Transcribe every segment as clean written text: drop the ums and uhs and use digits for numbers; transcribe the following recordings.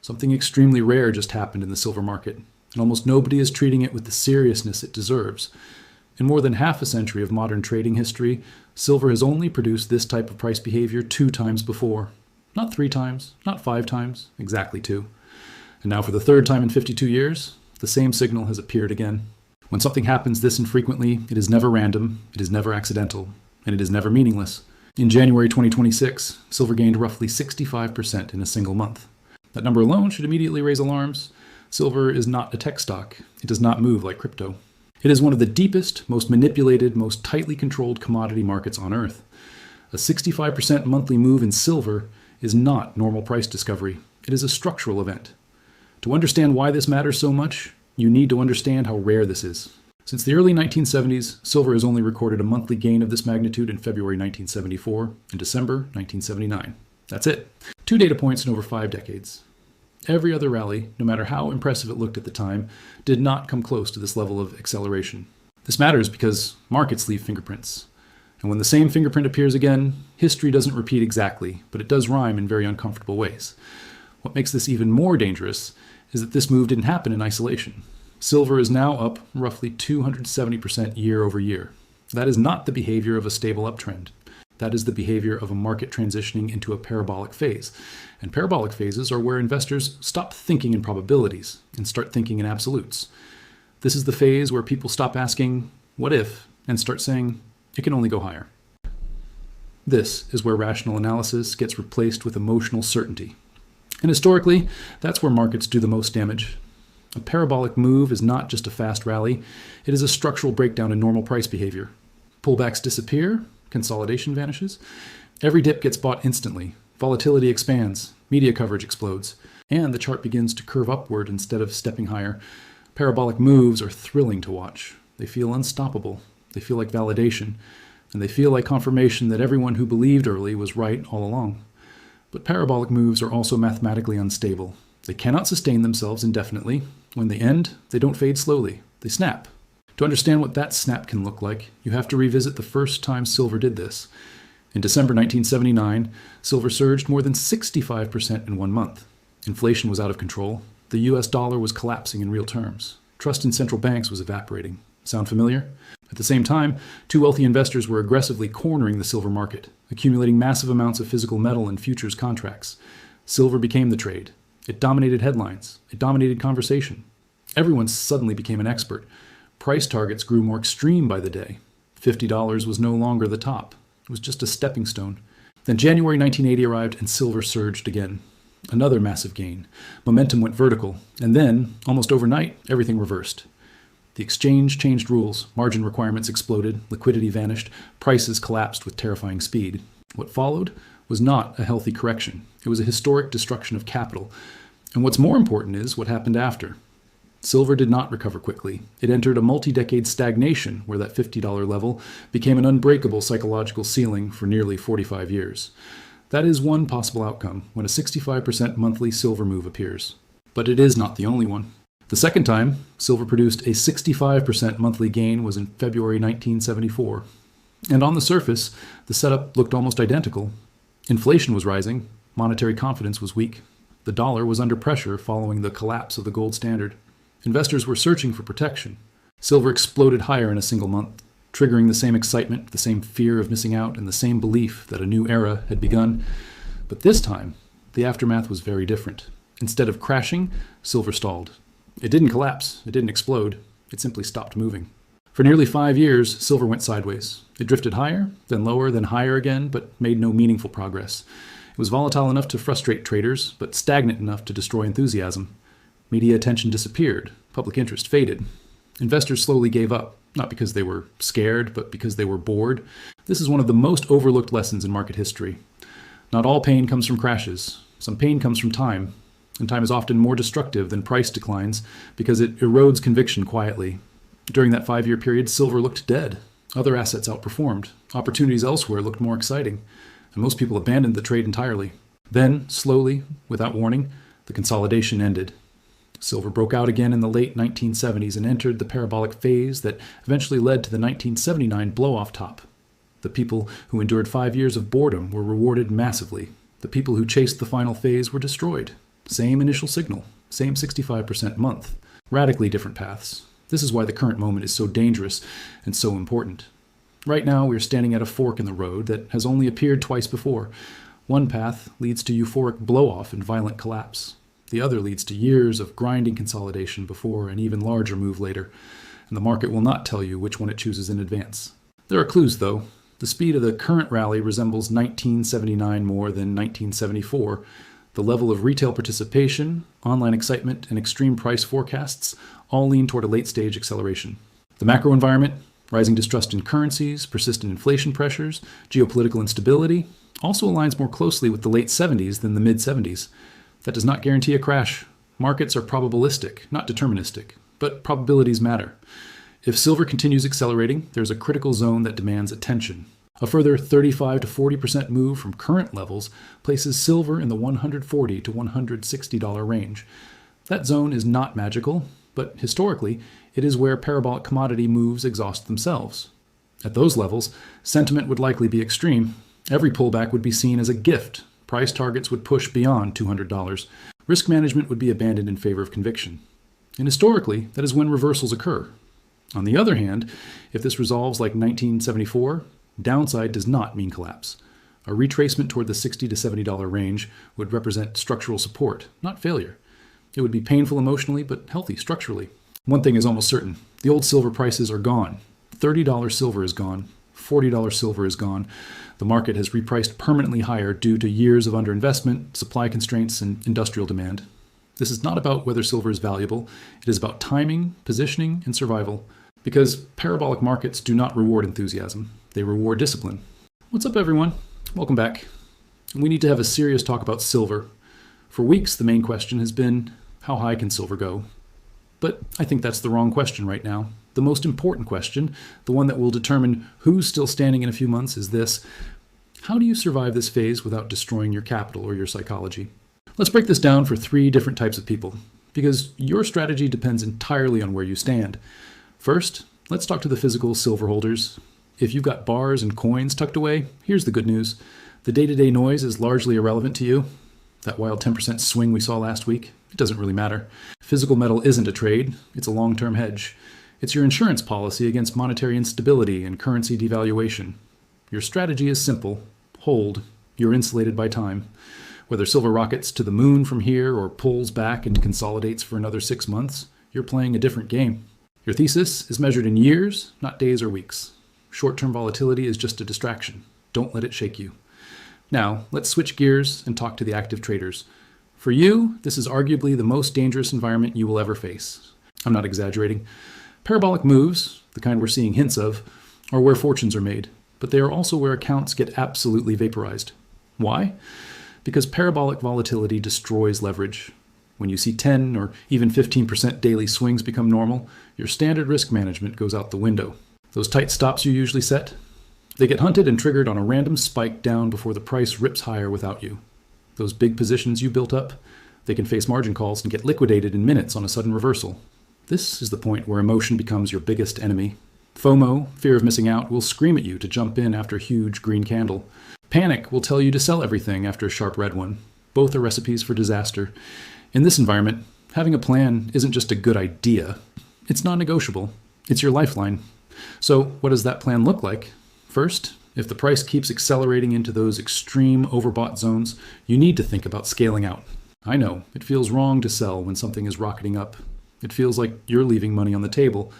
Something extremely rare just happened in the silver market, and almost nobody is treating it with the seriousness it deserves. In more than half a century of modern trading history, silver has only produced this type of price behavior 2 times before. Not 3 times, not 5 times, exactly 2. And now for the 3rd time in 52 years, the same signal has appeared again. When something happens this infrequently, it is never random, it is never accidental, and it is never meaningless. In January 2026, silver gained roughly 65% in a single month. That number alone should immediately raise alarms. Silver is not a tech stock. It does not move like crypto. It is one of the deepest, most manipulated, most tightly controlled commodity markets on Earth. A 65% monthly move in silver is not normal price discovery. It is a structural event. To understand why this matters so much, you need to understand how rare this is. Since the early 1970s, silver has only recorded a monthly gain of this magnitude in February 1974 and December 1979. That's it. 2 data points in over 5 decades. Every other rally, no matter how impressive it looked at the time, did not come close to this level of acceleration. This matters because markets leave fingerprints. And when the same fingerprint appears again, history doesn't repeat exactly, but it does rhyme in very uncomfortable ways. What makes this even more dangerous is that this move didn't happen in isolation. Silver is now up roughly 270% year over year. That is not the behavior of a stable uptrend. That is the behavior of a market transitioning into a parabolic phase. And parabolic phases are where investors stop thinking in probabilities and start thinking in absolutes. This is the phase where people stop asking, what if, and start saying, it can only go higher. This is where rational analysis gets replaced with emotional certainty. And historically, that's where markets do the most damage. A parabolic move is not just a fast rally, it is a structural breakdown in normal price behavior. Pullbacks disappear, consolidation vanishes, every dip gets bought instantly, volatility expands, media coverage explodes, and the chart begins to curve upward instead of stepping higher. Parabolic moves are thrilling to watch. They feel unstoppable, they feel like validation, and they feel like confirmation that everyone who believed early was right all along. But parabolic moves are also mathematically unstable. They cannot sustain themselves indefinitely. When they end, they don't fade slowly. They snap. To understand what that snap can look like, you have to revisit the first time silver did this. In December 1979, silver surged more than 65% in 1 month. Inflation was out of control. The US dollar was collapsing in real terms. Trust in central banks was evaporating. Sound familiar? At the same time, 2 wealthy investors were aggressively cornering the silver market, accumulating massive amounts of physical metal in futures contracts. Silver became the trade. It dominated headlines. It dominated conversation. Everyone suddenly became an expert. Price targets grew more extreme by the day. $50 was no longer the top. It was just a stepping stone. Then January 1980 arrived and silver surged again. Another massive gain. Momentum went vertical. And then, almost overnight, everything reversed. The exchange changed rules. Margin requirements exploded. Liquidity vanished. Prices collapsed with terrifying speed. What followed was not a healthy correction. It was a historic destruction of capital. And what's more important is what happened after. Silver did not recover quickly. It entered a multi-decade stagnation where that $50 level became an unbreakable psychological ceiling for nearly 45 years. That is one possible outcome when a 65% monthly silver move appears. But it is not the only one. The second time silver produced a 65% monthly gain was in February 1974. And on the surface, the setup looked almost identical. Inflation was rising, monetary confidence was weak. The dollar was under pressure following the collapse of the gold standard. Investors were searching for protection. Silver exploded higher in a single month, triggering the same excitement, the same fear of missing out, and the same belief that a new era had begun. But this time, the aftermath was very different. Instead of crashing, silver stalled. It didn't collapse, it didn't explode, it simply stopped moving. For nearly 5 years, silver went sideways. It drifted higher, then lower, then higher again, but made no meaningful progress. It was volatile enough to frustrate traders, but stagnant enough to destroy enthusiasm. Media attention disappeared. Public interest faded. Investors slowly gave up, not because they were scared, but because they were bored. This is one of the most overlooked lessons in market history. Not all pain comes from crashes. Some pain comes from time, and time is often more destructive than price declines because it erodes conviction quietly. During that 5-year period, silver looked dead. Other assets outperformed. Opportunities elsewhere looked more exciting, and most people abandoned the trade entirely. Then, slowly, without warning, the consolidation ended. Silver broke out again in the late 1970s and entered the parabolic phase that eventually led to the 1979 blow-off top. The people who endured 5 years of boredom were rewarded massively. The people who chased the final phase were destroyed. Same initial signal, same 65% month, radically different paths. This is why the current moment is so dangerous and so important. Right now, we're standing at a fork in the road that has only appeared twice before. One path leads to euphoric blow-off and violent collapse. The other leads to years of grinding consolidation before an even larger move later, and the market will not tell you which one it chooses in advance. There are clues, though. The speed of the current rally resembles 1979 more than 1974. The level of retail participation, online excitement, and extreme price forecasts all lean toward a late-stage acceleration. The macro environment, rising distrust in currencies, persistent inflation pressures, geopolitical instability, also aligns more closely with the late 70s than the mid-70s. That does not guarantee a crash. Markets are probabilistic, not deterministic, but probabilities matter. If silver continues accelerating, there's a critical zone that demands attention. A further 35 to 40% move from current levels places silver in the $140 to $160 range. That zone is not magical, but historically, it is where parabolic commodity moves exhaust themselves. At those levels, sentiment would likely be extreme. Every pullback would be seen as a gift. Price targets would push beyond $200. Risk management would be abandoned in favor of conviction. And historically, that is when reversals occur. On the other hand, if this resolves like 1974, downside does not mean collapse. A retracement toward the $60 to $70 range would represent structural support, not failure. It would be painful emotionally, but healthy structurally. One thing is almost certain. The old silver prices are gone. $30 silver is gone. $40 silver is gone. The market has repriced permanently higher due to years of underinvestment, supply constraints, and industrial demand. This is not about whether silver is valuable. It is about timing, positioning, and survival. Because parabolic markets do not reward enthusiasm. They reward discipline. What's up, everyone? Welcome back. We need to have a serious talk about silver. For weeks, the main question has been, how high can silver go? But I think that's the wrong question right now. The most important question, the one that will determine who's still standing in a few months, is this: how do you survive this phase without destroying your capital or your psychology? Let's break this down for 3 different types of people, because your strategy depends entirely on where you stand. First, let's talk to the physical silver holders. If you've got bars and coins tucked away, here's the good news. The day-to-day noise is largely irrelevant to you. That wild 10% swing we saw last week, it doesn't really matter. Physical metal isn't a trade, it's a long-term hedge. It's your insurance policy against monetary instability and currency devaluation. Your strategy is simple. Hold. You're insulated by time. Whether silver rockets to the moon from here or pulls back and consolidates for another 6 months, you're playing a different game. Your thesis is measured in years, not days or weeks. Short-term volatility is just a distraction. Don't let it shake you. Now, let's switch gears and talk to the active traders. For you, this is arguably the most dangerous environment you will ever face. I'm not exaggerating. Parabolic moves, the kind we're seeing hints of, are where fortunes are made, but they are also where accounts get absolutely vaporized. Why? Because parabolic volatility destroys leverage. When you see 10 or even 15% daily swings become normal, your standard risk management goes out the window. Those tight stops you usually set, they get hunted and triggered on a random spike down before the price rips higher without you. Those big positions you built up, they can face margin calls and get liquidated in minutes on a sudden reversal. This is the point where emotion becomes your biggest enemy. FOMO, fear of missing out, will scream at you to jump in after a huge green candle. Panic will tell you to sell everything after a sharp red one. Both are recipes for disaster. In this environment, having a plan isn't just a good idea. It's non-negotiable. It's your lifeline. So what does that plan look like? First, if the price keeps accelerating into those extreme overbought zones, you need to think about scaling out. I know, it feels wrong to sell when something is rocketing up. It feels like you're leaving money on the table.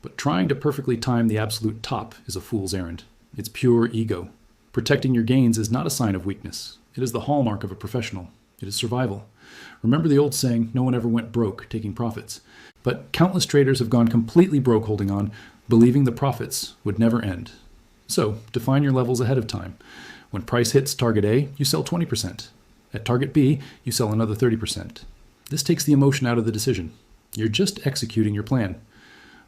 But trying to perfectly time the absolute top is a fool's errand. It's pure ego. Protecting your gains is not a sign of weakness. It is the hallmark of a professional. It is survival. Remember the old saying, no one ever went broke taking profits. But countless traders have gone completely broke holding on, believing the profits would never end. So, define your levels ahead of time. When price hits target A, you sell 20%. At target B, you sell another 30%. This takes the emotion out of the decision. You're just executing your plan.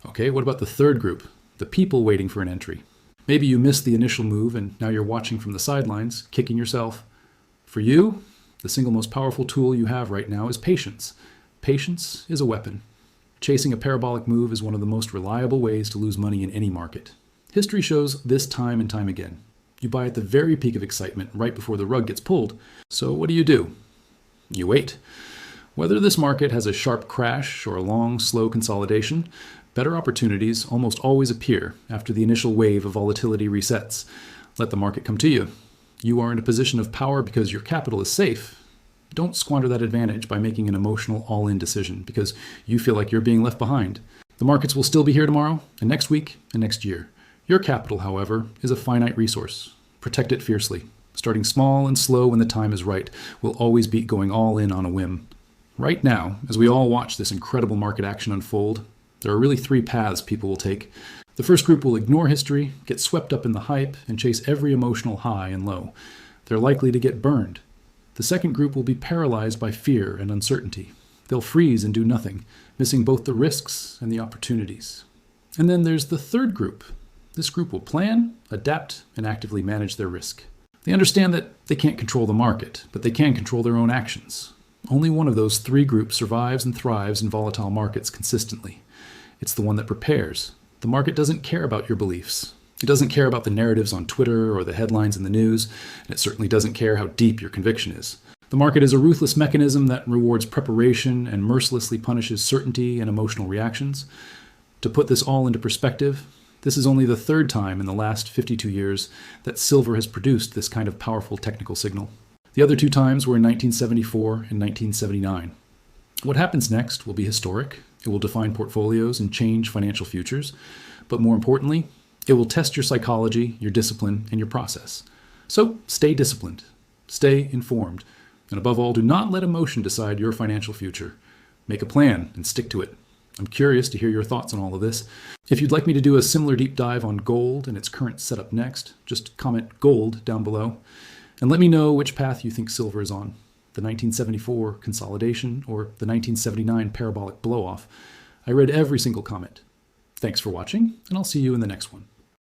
Okay, what about the third group? The people waiting for an entry. Maybe you missed the initial move and now you're watching from the sidelines, kicking yourself. For you, the single most powerful tool you have right now is patience. Patience is a weapon. Chasing a parabolic move is one of the most reliable ways to lose money in any market. History shows this time and time again. You buy at the very peak of excitement right before the rug gets pulled. So what do? You wait. Whether this market has a sharp crash or a long, slow consolidation, better opportunities almost always appear after the initial wave of volatility resets. Let the market come to you. You are in a position of power because your capital is safe. Don't squander that advantage by making an emotional all-in decision because you feel like you're being left behind. The markets will still be here tomorrow, and next week, and next year. Your capital, however, is a finite resource. Protect it fiercely. Starting small and slow when the time is right will always beat going all in on a whim. Right now, as we all watch this incredible market action unfold, there are really three paths people will take. The first group will ignore history, get swept up in the hype, and chase every emotional high and low. They're likely to get burned. The second group will be paralyzed by fear and uncertainty. They'll freeze and do nothing, missing both the risks and the opportunities. And then there's the third group. This group will plan, adapt, and actively manage their risk. They understand that they can't control the market, but they can control their own actions. Only one of those three groups survives and thrives in volatile markets consistently. It's the one that prepares. The market doesn't care about your beliefs. It doesn't care about the narratives on Twitter or the headlines in the news, and it certainly doesn't care how deep your conviction is. The market is a ruthless mechanism that rewards preparation and mercilessly punishes certainty and emotional reactions. To put this all into perspective, this is only the third time in the last 52 years that silver has produced this kind of powerful technical signal. The other two times were in 1974 and 1979. What happens next will be historic. It will define portfolios and change financial futures. But more importantly, it will test your psychology, your discipline, and your process. So stay disciplined, stay informed, and above all, do not let emotion decide your financial future. Make a plan and stick to it. I'm curious to hear your thoughts on all of this. If you'd like me to do a similar deep dive on gold and its current setup next, just comment gold down below. And let me know which path you think silver is on, the 1974 consolidation or the 1979 parabolic blow-off. I read every single comment. Thanks for watching, and I'll see you in the next one.